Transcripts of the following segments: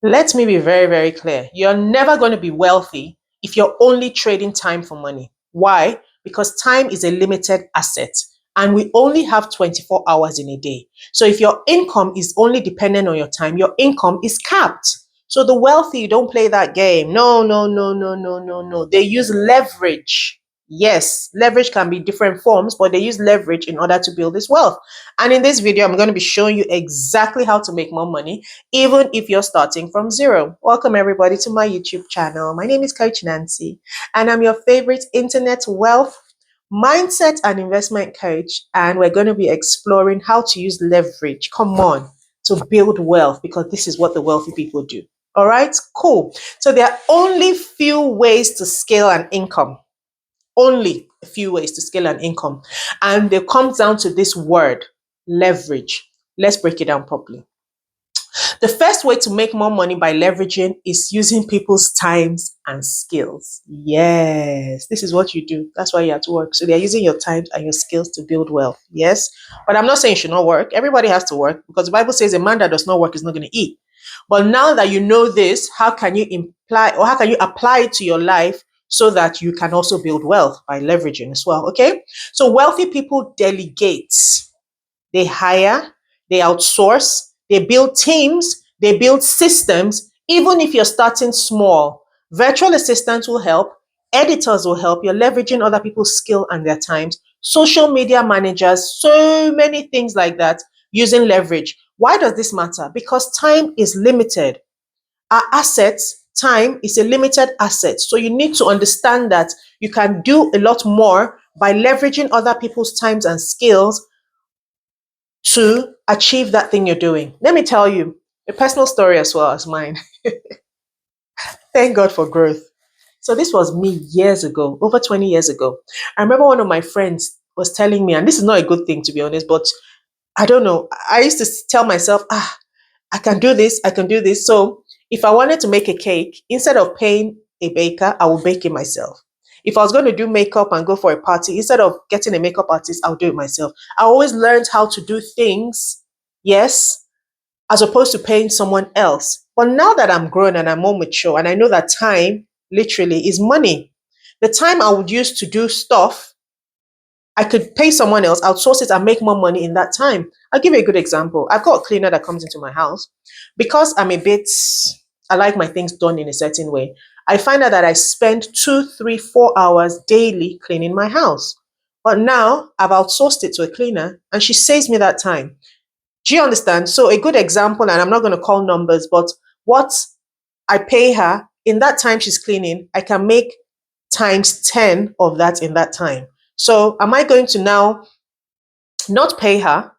Let me be very, very clear. You're never going to be wealthy if you're only trading time for money. Why? Because time is a limited asset and we only have 24 hours in a day. So if your income is only dependent on your time, your income is capped. So the wealthy don't play that game. No, no, no, no, no, no, no. They use leverage. Yes, leverage can be different forms, but they use leverage in order to build this wealth. And in this video, I'm going to be showing you exactly how to make more money even if you're starting from zero. Welcome everybody to my YouTube channel. My name is Coach Nancy and I'm your favorite internet wealth, mindset and investment coach. And we're going to be exploring how to use leverage, come on, to build wealth because this is what the wealthy people do. All right, cool. So there are only few ways to scale an income. Only a few ways to scale an income. And it comes down to this word, leverage. Let's break it down properly. The first way to make more money by leveraging is using people's times and skills. Yes, this is what you do. That's why you're at work. So they're using your time and your skills to build wealth. Yes, but I'm not saying you should not work. Everybody has to work because the Bible says a man that does not work is not going to eat. But now that you know this, how can you imply or how can you apply it to your life so that you can also build wealth by leveraging as well? Okay, so wealthy people delegate, they hire, they outsource, they build teams, they build systems. Even if you're starting small, virtual assistants will help, editors will help. You're leveraging other people's skill and their times. Social media managers, so many things like that using leverage. Why does this matter? Because time is limited. Our assets, time is a limited asset. So you need to understand that you can do a lot more by leveraging other people's times and skills to achieve that thing you're doing. Let me tell you a personal story as well as mine. Thank God for growth. So this was me years ago, over 20 years ago. I remember one of my friends was telling me, and this is not a good thing to be honest, but I don't know. I used to tell myself, I can do this, I can do this. So if I wanted to make a cake, instead of paying a baker, I will bake it myself. If I was going to do makeup and go for a party, instead of getting a makeup artist, I'll do it myself. I always learned how to do things, yes, as opposed to paying someone else. But now that I'm grown and I'm more mature and I know that time literally is money, the time I would use to do stuff, I could pay someone else, outsource it, and make more money in that time. I'll give you a good example. I've got a cleaner that comes into my house. Because I like my things done in a certain way. I find out that I spend 2, 3, 4 hours daily cleaning my house. But now I've outsourced it to a cleaner and she saves me that time. Do you understand? So a good example, and I'm not going to call numbers, but what I pay her in that time she's cleaning, I can make times 10 of that in that time. So am I going to now not pay her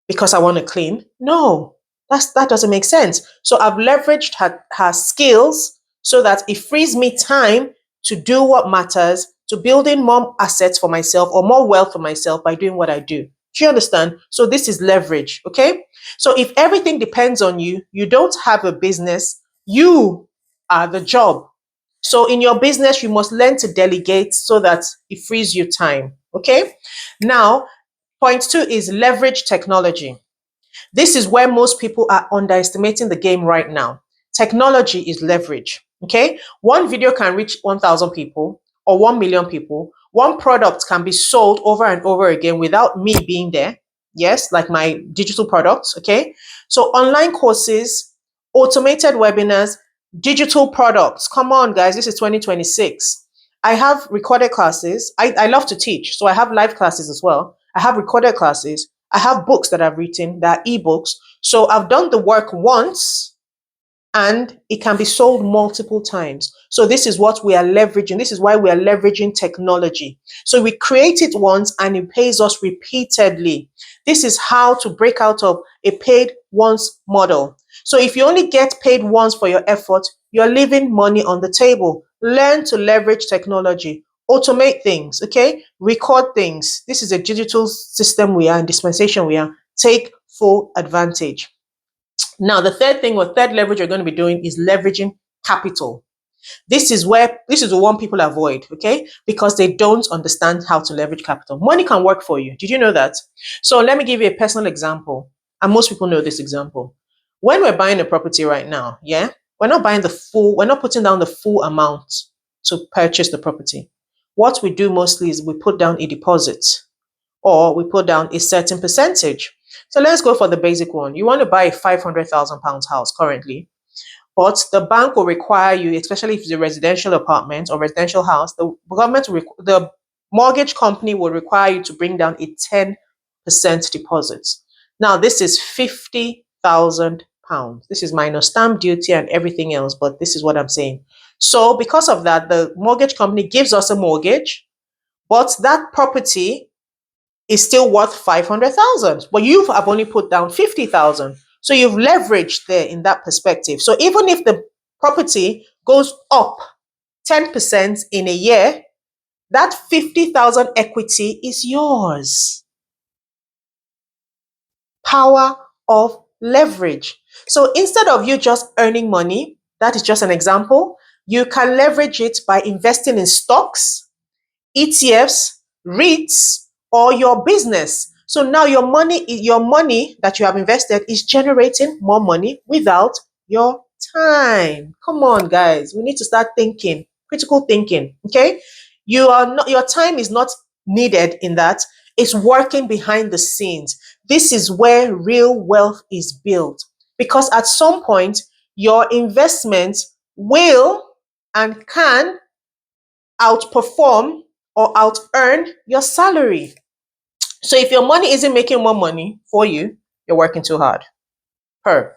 because I want to clean? No, that doesn't make sense. So I've leveraged her skills so that it frees me time to do what matters, to building more assets for myself or more wealth for myself by doing what I do. Do you understand? So this is leverage, okay? So if everything depends on you, you don't have a business, you are the job. So in your business, you must learn to delegate so that it frees you time, okay? Now, point 2 is leverage technology. This is where most people are underestimating the game right now. Technology is leverage. Okay. One video can reach 1,000 people or 1 million people. One product can be sold over and over again without me being there. Yes, like my digital products. Okay. So online courses, automated webinars, digital products. Come on, guys. This is 2026. I have recorded classes. I love to teach. So I have live classes as well. I have recorded classes. I have books that I've written that are ebooks. So I've done the work once and it can be sold multiple times. So this is what we are leveraging. This is why we are leveraging technology. So we create it once and it pays us repeatedly. This is how to break out of a paid once model. So if you only get paid once for your effort, you're leaving money on the table. Learn to leverage technology. Automate things, okay? Record things. This is a digital system we are in, dispensation we are. Take full advantage. Now, the third thing or third leverage you're going to be doing is leveraging capital. This is the one people avoid, okay? Because they don't understand how to leverage capital. Money can work for you. Did you know that? So let me give you a personal example. And most people know this example. When we're buying a property right now, yeah, we're not putting down the full amount to purchase the property. What we do mostly is we put down a deposit or we put down a certain percentage. So let's go for the basic one. You want to buy a £500,000 house currently, but the bank will require you, especially if it's a residential apartment or residential house, the mortgage company will require you to bring down a 10% deposit. Now, this is £50,000. This is minus stamp duty and everything else, but this is what I'm saying. So, because of that, the mortgage company gives us a mortgage, but that property is still worth 500,000, but you have only put down 50,000. So you've leveraged there in that perspective. So even if the property goes up 10% in a year, that 50,000 equity is yours. Power of leverage. So instead of you just earning money, that is just an example, you can leverage it by investing in stocks, ETFs, REITs, or your business. So now your money that you have invested is generating more money without your time. Come on, guys. We need to start thinking, critical thinking. Okay. Your time is not needed in that. It's working behind the scenes. This is where real wealth is built. Because at some point, your investment will and can outperform or out earn your salary. So if your money isn't making more money for you, you're working too hard. Per.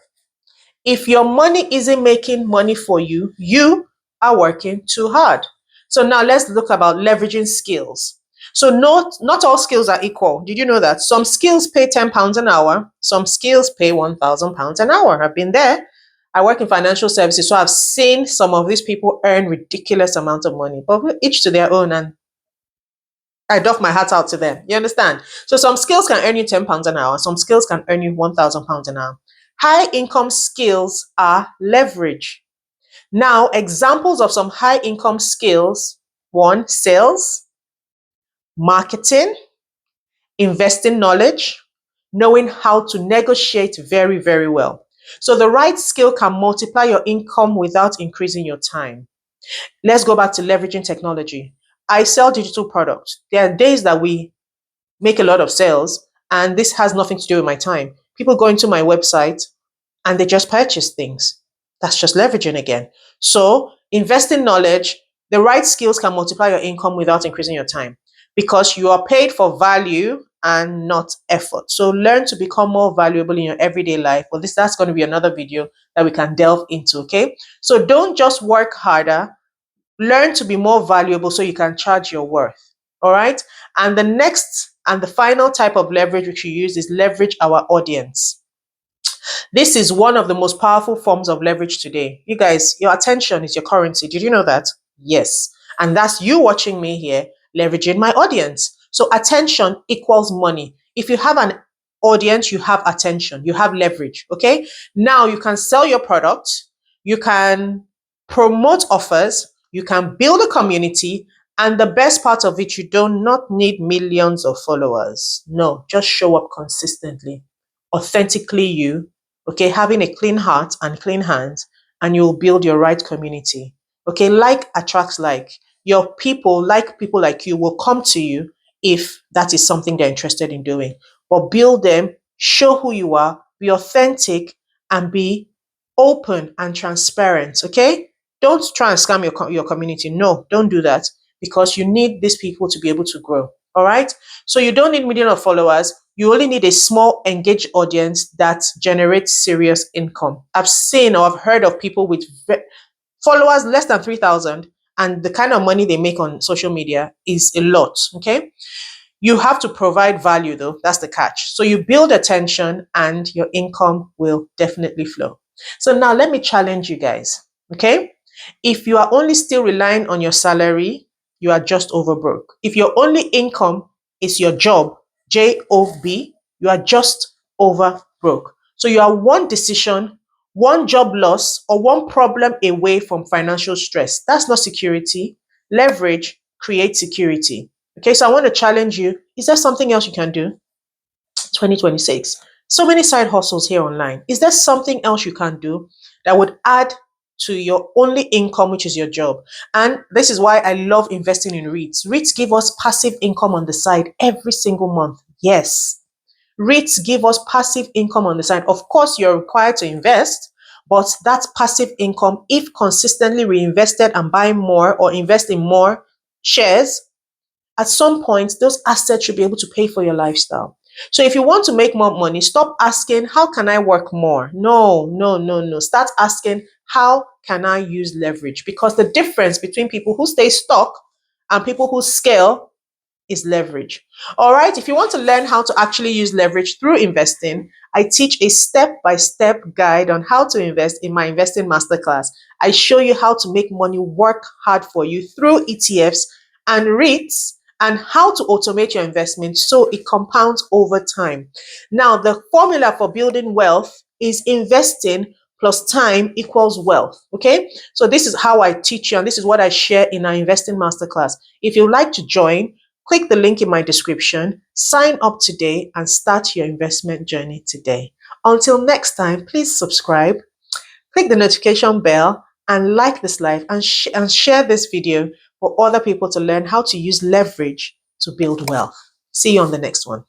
If your money isn't making money for you, you are working too hard. So now let's look about leveraging skills. So not all skills are equal. Did you know that? Some skills pay £10 an hour, some skills pay £1,000 an hour. I've been there. I work in financial services, so I've seen some of these people earn ridiculous amounts of money, but each to their own, and I doff my hat out to them. You understand? So some skills can earn you £10 an hour, some skills can earn you £1,000 an hour. High income skills are leverage. Now, examples of some high income skills: one, sales, marketing, investing knowledge, knowing how to negotiate very, very well. So the right skill can multiply your income without increasing your time. Let's go back to leveraging technology. I sell digital products. There are days that we make a lot of sales, and this has nothing to do with my time. People go into my website and they just purchase things. That's just leveraging again. So invest in knowledge. The right skills can multiply your income without increasing your time because you are paid for value and not effort. So learn to become more valuable in your everyday life. Well, that's going to be another video that we can delve into. Okay. So don't just work harder. Learn to be more valuable so you can charge your worth. All right. And the next and the final type of leverage which you use is leverage our audience. This is one of the most powerful forms of leverage today. You guys, your attention is your currency. Did you know that? Yes. And that's you watching me here, leveraging my audience. So attention equals money. If you have an audience, you have attention, you have leverage. Okay. Now you can sell your product, you can promote offers, you can build a community. And the best part of it, you do not need millions of followers. No, just show up consistently, authentically you, okay, having a clean heart and clean hands, and you'll build your right community. Okay, like attracts like. Your people like you will come to you if that is something they're interested in doing. But build them, show who you are, be authentic, and be open and transparent. Okay, don't try and scam your community. No, don't do that because you need these people to be able to grow. All right. So you don't need millions of followers. You only need a small engaged audience that generates serious income. I've seen or I've heard of people with followers less than 3,000, and the kind of money they make on social media is a lot. Okay. You have to provide value though. That's the catch. So you build attention and your income will definitely flow. So now let me challenge you guys. Okay. If you are only still relying on your salary, you are just over broke. If your only income is your job, job, you are just over broke. So you are one decision, one job loss, or one problem away from financial stress. That's not security. Leverage creates security. Okay, so I want to challenge you. Is there something else you can do? 2026. So many side hustles here online. Is there something else you can do that would add to your only income, which is your job? And this is why I love investing in REITs. REITs give us passive income on the side every single month. Yes, REITs give us passive income on the side. Of course, you're required to invest, but that's passive income if consistently reinvested and buy more or invest in more shares. At some point, those assets should be able to pay for your lifestyle. So if you want to make more money, stop asking, how can I work more? No, no, no, no. Start asking, how can I use leverage? Because the difference between people who stay stuck and people who scale is leverage. All right. If you want to learn how to actually use leverage through investing, I teach a step-by-step guide on how to invest in my investing masterclass. I show you how to make money work hard for you through ETFs and REITs, and how to automate your investment so it compounds over time. Now, the formula for building wealth is investing plus time equals wealth. Okay. So this is how I teach you, and this is what I share in our investing masterclass. If you'd like to join, click the link in my description, sign up today, and start your investment journey today. Until next time, please subscribe, click the notification bell, and like this live, and share this video for other people to learn how to use leverage to build wealth. See you on the next one.